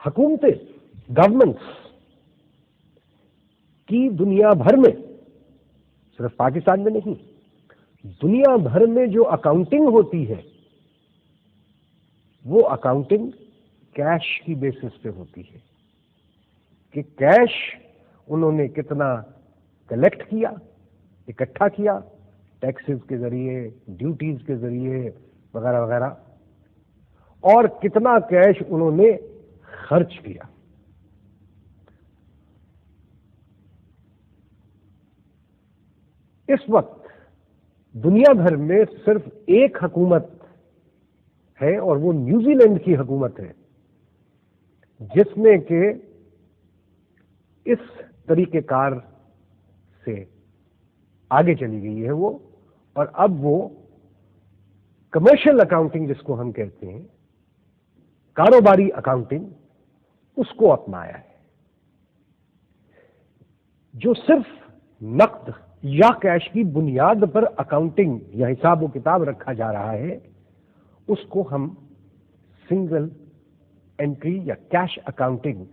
حکومتیں، گورنمنٹس کی دنیا بھر میں، صرف پاکستان میں نہیں، دنیا بھر میں جو اکاؤنٹنگ ہوتی ہے وہ اکاؤنٹنگ کیش کی بیسس پہ ہوتی ہے کہ کیش انہوں نے کتنا کلیکٹ کیا، اکٹھا کیا، ٹیکسز کے ذریعے، ڈیوٹیز کے ذریعے وغیرہ وغیرہ، اور کتنا کیش انہوں نے خرچ کیا۔ اس وقت دنیا بھر میں صرف ایک حکومت ہے اور وہ نیوزی لینڈ کی حکومت ہے جس نے کہ اس طریقہ کار سے آگے چلی گئی ہے وہ، اور اب وہ کمرشل اکاؤنٹنگ جس کو ہم کہتے ہیں، کاروباری اکاؤنٹنگ، اس کو اپنایا ہے، جو صرف نقد یا کیش کی بنیاد پر اکاؤنٹنگ یا حساب و کتاب رکھا جا رہا ہے، اس کو ہم سنگل انٹری یا کیش اکاؤنٹنگ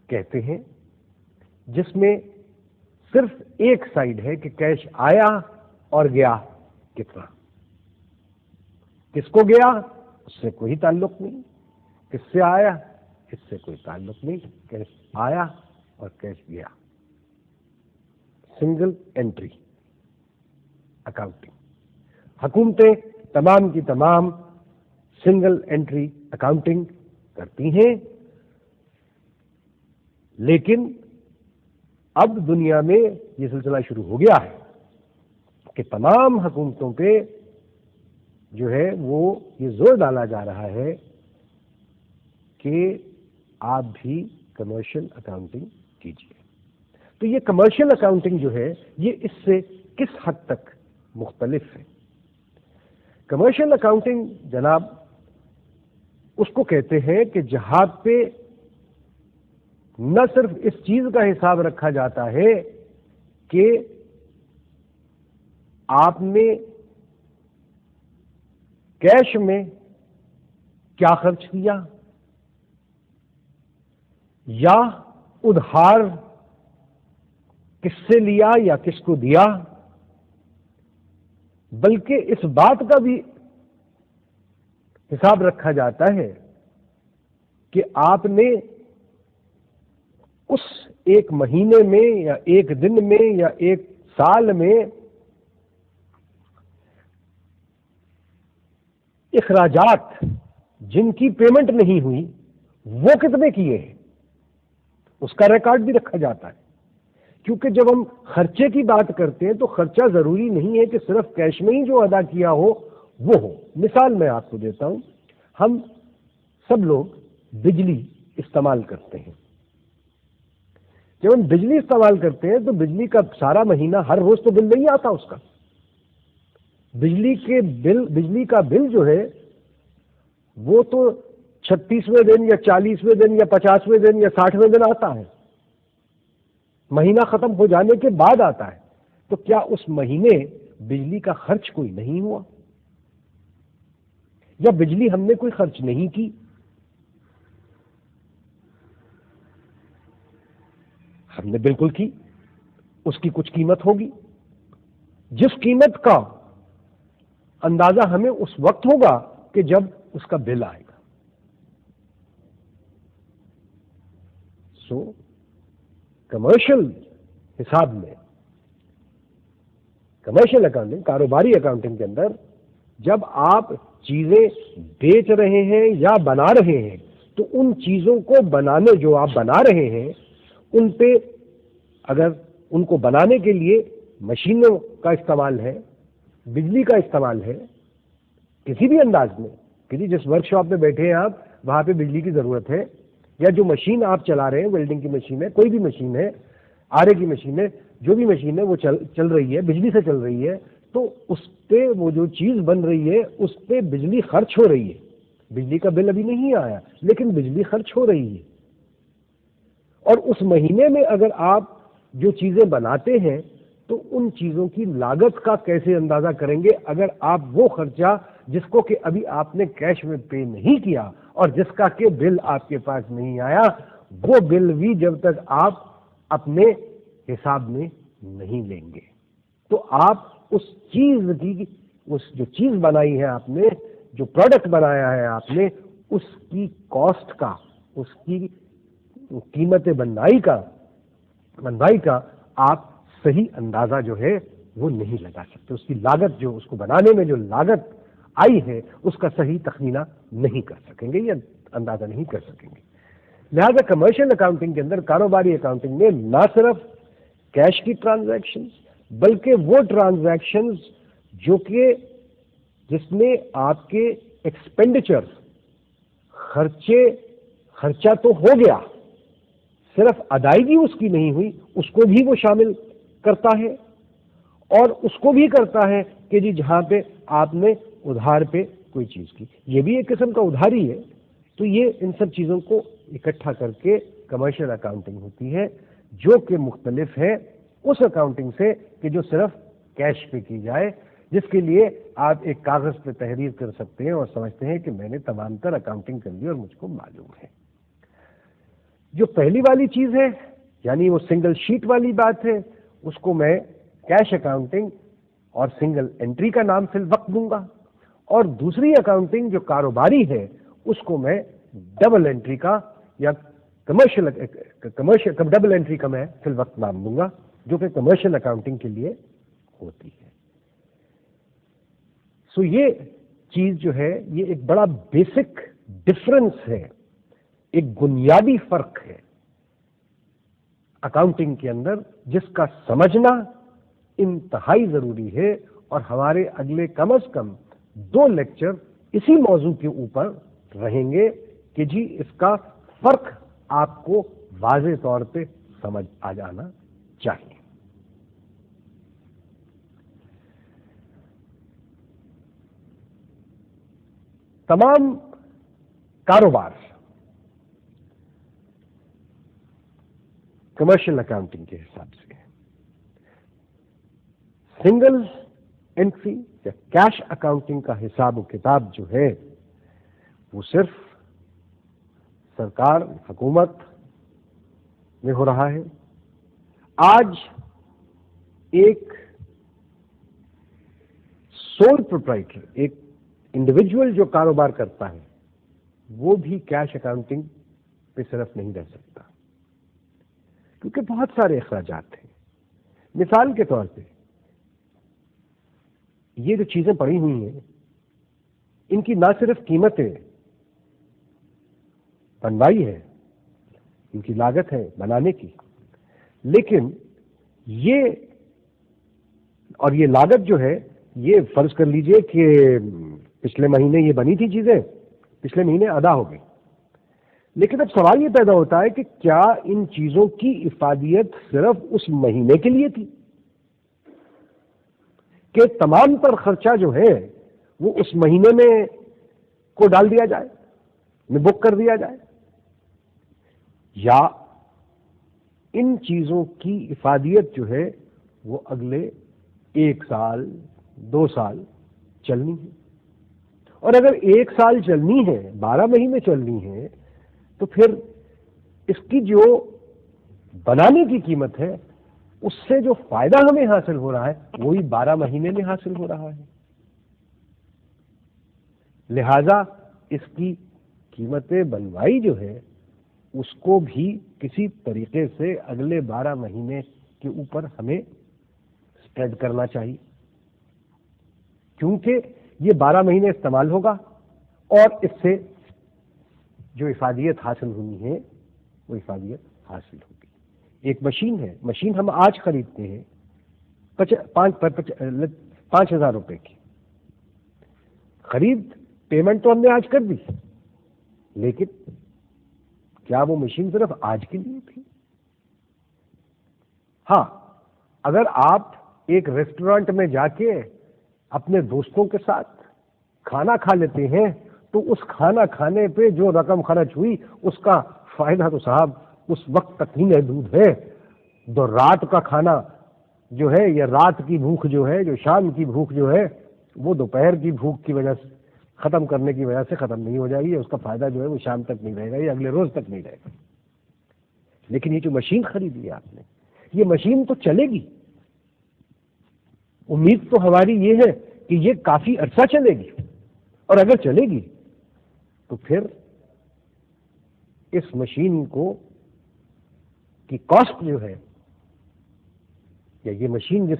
کہتے ہیں، جس میں صرف ایک سائیڈ ہے کہ کیش آیا اور گیا کتنا، کس کو گیا اس سے کوئی تعلق نہیں، کس سے آیا اس سے کوئی تعلق نہیں، کیش آیا اور کیش گیا۔ سنگل انٹری اکاؤنٹنگ، حکومتیں تمام کی تمام سنگل انٹری اکاؤنٹنگ کرتی ہیں، لیکن اب دنیا میں یہ سلسلہ شروع ہو گیا ہے کہ تمام حکومتوں پہ جو ہے وہ یہ زور ڈالا جا رہا ہے کہ آپ بھی کمرشل اکاؤنٹنگ کیجیے۔ تو یہ کمرشل اکاؤنٹنگ جو ہے یہ اس سے کس حد تک مختلف ہے؟ کمرشل اکاؤنٹنگ جناب اس کو کہتے ہیں کہ جہاں پہ نہ صرف اس چیز کا حساب رکھا جاتا ہے کہ آپ نے کیش میں کیا خرچ کیا یا ادھار کس سے لیا یا کس کو دیا، بلکہ اس بات کا بھی حساب رکھا جاتا ہے کہ آپ نے اس ایک مہینے میں یا ایک دن میں یا ایک سال میں اخراجات جن کی پیمنٹ نہیں ہوئی وہ کتنے کیے ہیں، اس کا ریکارڈ بھی رکھا جاتا ہے۔ کیونکہ جب ہم خرچے کی بات کرتے ہیں تو خرچہ ضروری نہیں ہے کہ صرف کیش میں ہی جو ادا کیا ہو وہ ہو۔ مثال میں آپ کو دیتا ہوں، ہم سب لوگ بجلی استعمال کرتے ہیں۔ جب ہم بجلی استعمال کرتے ہیں تو بجلی کا سارا مہینہ ہر روز تو بل نہیں آتا، اس کا بجلی کا بل جو ہے وہ تو 36ویں دن یا 40ویں دن یا 50ویں دن یا 60ویں دن آتا ہے، مہینہ ختم ہو جانے کے بعد آتا ہے۔ تو کیا اس مہینے بجلی کا خرچ کوئی نہیں ہوا، یا بجلی ہم نے کوئی خرچ نہیں کی؟ ہم نے بالکل کی، اس کی کچھ قیمت ہوگی، جس قیمت کا اندازہ ہمیں اس وقت ہوگا کہ جب اس کا بل آئے گا۔ سو کمرشل حساب میں، کمرشل اکاؤنٹنگ، کاروباری اکاؤنٹنگ کے اندر جب آپ چیزیں بیچ رہے ہیں یا بنا رہے ہیں تو ان چیزوں کو بنانے، جو آپ بنا رہے ہیں ان پہ اگر ان کو بنانے کے لیے مشینوں کا استعمال ہے، بجلی کا استعمال ہے کسی بھی انداز میں، کسی جس ورک شاپ میں بیٹھے ہیں آپ وہاں پہ بجلی کی ضرورت ہے، یا جو مشین آپ چلا رہے ہیں، ویلڈنگ کی مشین ہے، کوئی بھی مشین ہے، آرے کی مشین ہے، جو بھی مشین ہے وہ چل رہی ہے، بجلی سے چل رہی ہے، تو اس پہ وہ جو چیز بن رہی ہے اس پہ بجلی خرچ ہو رہی ہے۔ بجلی کا بل ابھی نہیں آیا لیکن بجلی خرچ ہو رہی ہے، اور اس مہینے میں اگر آپ جو چیزیں بناتے ہیں تو ان چیزوں کی لاگت کا کیسے اندازہ کریں گے اگر آپ وہ خرچہ جس کو کہ ابھی آپ نے کیش میں پے نہیں کیا اور جس کا کہ بل آپ کے پاس نہیں آیا، وہ بل بھی جب تک آپ اپنے حساب میں نہیں لیں گے تو آپ اس چیز کی، اس جو چیز بنائی ہے آپ نے، جو پروڈکٹ بنایا ہے آپ نے، اس کی کاسٹ کا، اس کی قیمت بنائی کا آپ صحیح اندازہ جو ہے وہ نہیں لگا سکتے. اس کی لاگت، جو اس کو بنانے میں جو لاگت آئی ہے، اس کا صحیح تخمینہ نہیں کر سکیں گے یا اندازہ نہیں کر سکیں گے. لہذا کمرشل اکاؤنٹنگ کے اندر، کاروباری اکاؤنٹنگ میں، نہ صرف کیش کی ٹرانزیکشنز بلکہ وہ ٹرانزیکشنز جو کہ جس میں آپ کے ایکسپینڈیچر، خرچہ تو ہو گیا، صرف ادائیگی اس کی نہیں ہوئی، اس کو بھی وہ شامل کرتا ہے. اور اس کو بھی کرتا ہے کہ جی جہاں پہ آپ نے ادھار پہ کوئی چیز کی، یہ بھی ایک قسم کا ادھاری ہے. تو یہ ان سب چیزوں کو اکٹھا کر کے کمرشل اکاؤنٹنگ ہوتی ہے، جو کہ مختلف ہے اس اکاؤنٹنگ سے کہ جو صرف کیش پہ کی جائے، جس کے لیے آپ ایک کاغذ پہ تحریر کر سکتے ہیں اور سمجھتے ہیں کہ میں نے تمام تر اکاؤنٹنگ کر لی اور مجھ کو معلوم ہے. جو پہلی والی چیز ہے، یعنی وہ سنگل شیٹ والی بات ہے، اس کو میں کیش اکاؤنٹنگ اور سنگل انٹری کا نام فی الوقت دوں گا. اور دوسری اکاؤنٹنگ جو کاروباری ہے، اس کو میں ڈبل انٹری کا یا کمرشل ڈبل انٹری کا میں فی الوقت نام دوں گا، جو کہ کمرشل اکاؤنٹنگ کے لیے ہوتی ہے. سو یہ چیز جو ہے، یہ ایک بڑا بیسک ڈفرنس ہے، ایک بنیادی فرق ہے اکاؤنٹنگ کے اندر، جس کا سمجھنا انتہائی ضروری ہے. اور ہمارے اگلے کم از کم 2 لیکچر اسی موضوع کے اوپر رہیں گے کہ جی اس کا فرق آپ کو واضح طور پہ سمجھ آ جانا چاہیے. تمام کاروبار کمرشل اکاؤنٹنگ کے حساب سے سنگل انٹری یا کیش اکاؤنٹنگ کا حساب و کتاب جو ہے، وہ صرف سرکار، حکومت میں ہو رہا ہے. آج ایک سول پروپرائٹر، ایک انڈیویجول جو کاروبار کرتا ہے، وہ بھی کیش اکاؤنٹنگ پہ صرف نہیں رہ سکتا، کیونکہ بہت سارے اخراجات ہیں. مثال کے طور پہ یہ جو چیزیں پڑی ہوئی ہیں، ان کی نہ صرف قیمتیں بنوائی ہے، ان کی لاگت ہے بنانے کی، لیکن یہ لاگت جو ہے، یہ فرض کر لیجئے کہ پچھلے مہینے یہ بنی تھی چیزیں، پچھلے مہینے ادا ہو گئی. لیکن اب سوال یہ پیدا ہوتا ہے کہ کیا ان چیزوں کی افادیت صرف اس مہینے کے لیے تھی، کہ تمام تر خرچہ جو ہے وہ اس مہینے میں کو ڈال دیا جائے، میں بک کر دیا جائے، یا ان چیزوں کی افادیت جو ہے وہ اگلے 1 سال 2 سال چلنی ہے. اور اگر 1 سال چلنی ہے، 12 مہینے چلنی ہے، تو پھر اس کی جو بنانے کی قیمت ہے، اس سے جو فائدہ ہمیں حاصل ہو رہا ہے، وہی 12 مہینے میں حاصل ہو رہا ہے. لہذا اس کی قیمت بنوائی جو ہے، اس کو بھی کسی طریقے سے اگلے 12 مہینے کے اوپر ہمیں اسپریڈ کرنا چاہیے، کیونکہ یہ 12 مہینے استعمال ہوگا اور اس سے جو افادیت حاصل ہوئی ہے وہ افادیت حاصل ہوگی. ایک مشین ہے، مشین ہم آج خریدتے ہیں 5,000 روپے کی، خرید پیمنٹ تو ہم نے آج کر دی، لیکن کیا وہ مشین صرف آج کے لیے تھی؟ ہاں، اگر آپ ایک ریسٹورانٹ میں جا کے اپنے دوستوں کے ساتھ کھانا کھا لیتے ہیں، تو اس کھانا کھانے پہ جو رقم خرچ ہوئی، اس کا فائدہ تو صاحب اس وقت تک ہی محدود ہے. دو رات کا کھانا جو ہے، یا رات کی بھوک جو ہے، جو شام کی بھوک جو ہے، وہ دوپہر کی بھوک کی وجہ سے ختم کرنے کی وجہ سے ختم نہیں ہو جائے گی، اس کا فائدہ جو ہے وہ شام تک نہیں رہے گا یا اگلے روز تک نہیں رہے گا. لیکن یہ جو مشین خریدی ہے آپ نے، یہ مشین تو چلے گی. امید تو ہماری یہ ہے کہ یہ کافی عرصہ چلے گی، اور اگر چلے گی تو پھر اس مشین کو کی کاسٹ جو ہے، یا یہ مشین جس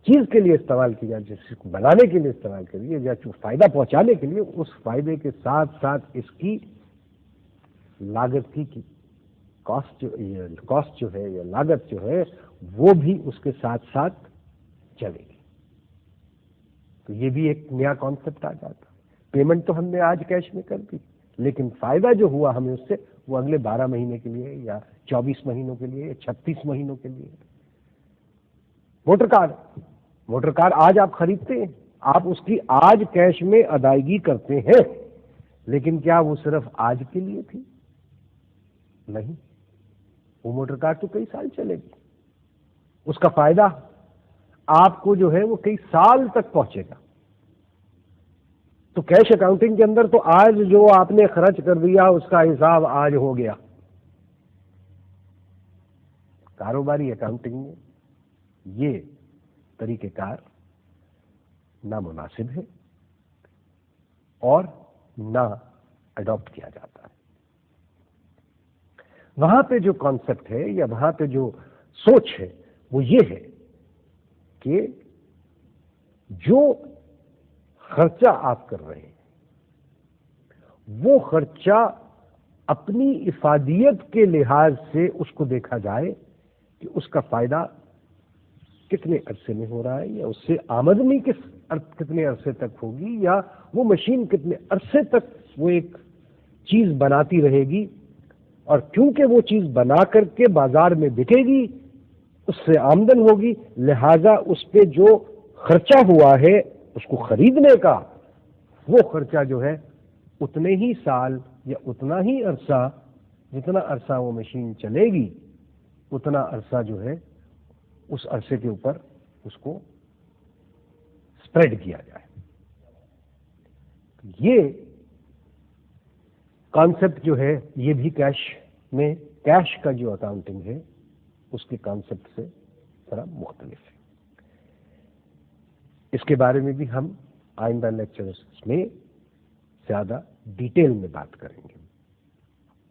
چیز کے لیے استعمال کی جائے، جس کو بنانے کے لیے استعمال کے لیے یا جو فائدہ پہنچانے کے لیے، اس فائدے کے ساتھ ساتھ اس کی لاگت کی کاسٹ جو ہے یا لاگت جو ہے وہ بھی اس کے ساتھ ساتھ چلے گی. تو یہ بھی ایک نیا کانسیپٹ آ جاتا. پیمنٹ تو ہم نے آج کیش میں کر دی، لیکن فائدہ جو ہوا ہمیں اس سے وہ اگلے 12 مہینے کے لیے یا 24 مہینوں کے لیے یا 36 مہینوں کے لیے. موٹر کار آج آپ خریدتے ہیں، آپ اس کی آج کیش میں ادائیگی کرتے ہیں، لیکن کیا وہ صرف آج کے لیے تھی؟ نہیں، وہ موٹر کار تو کئی سال چلے گی، اس کا فائدہ آپ کو جو ہے وہ کئی سال تک پہنچے گا. تو کیش اکاؤنٹنگ کے اندر تو آج جو آپ نے خرچ کر دیا اس کا حساب آج ہو گیا. کاروباری اکاؤنٹنگ میں یہ طریقہ کار نامناسب ہے اور نہ اڈاپٹ کیا جاتا ہے. وہاں پہ جو کانسیپٹ ہے یا وہاں پہ جو سوچ ہے وہ یہ ہے کہ جو خرچہ آپ کر رہے ہیں وہ خرچہ اپنی افادیت کے لحاظ سے اس کو دیکھا جائے کہ اس کا فائدہ کتنے عرصے میں ہو رہا ہے، یا اس سے آمدنی کتنے عرصے تک ہوگی، یا وہ مشین کتنے عرصے تک وہ ایک چیز بناتی رہے گی. اور کیونکہ وہ چیز بنا کر کے بازار میں بکے گی، اس سے آمدن ہوگی، لہذا اس پہ جو خرچہ ہوا ہے اس کو خریدنے کا، وہ خرچہ جو ہے اتنے ہی سال یا اتنا ہی عرصہ، جتنا عرصہ وہ مشین چلے گی اتنا عرصہ جو ہے اس عرصے کے اوپر اس کو اسپریڈ کیا جائے. یہ کانسیپٹ جو ہے یہ بھی کیش کا جو اکاؤنٹنگ ہے اس کے کانسیپٹ سے ذرا مختلف ہے. اس کے بارے میں بھی ہم آئندہ لیکچرز میں زیادہ ڈیٹیل میں بات کریں گے.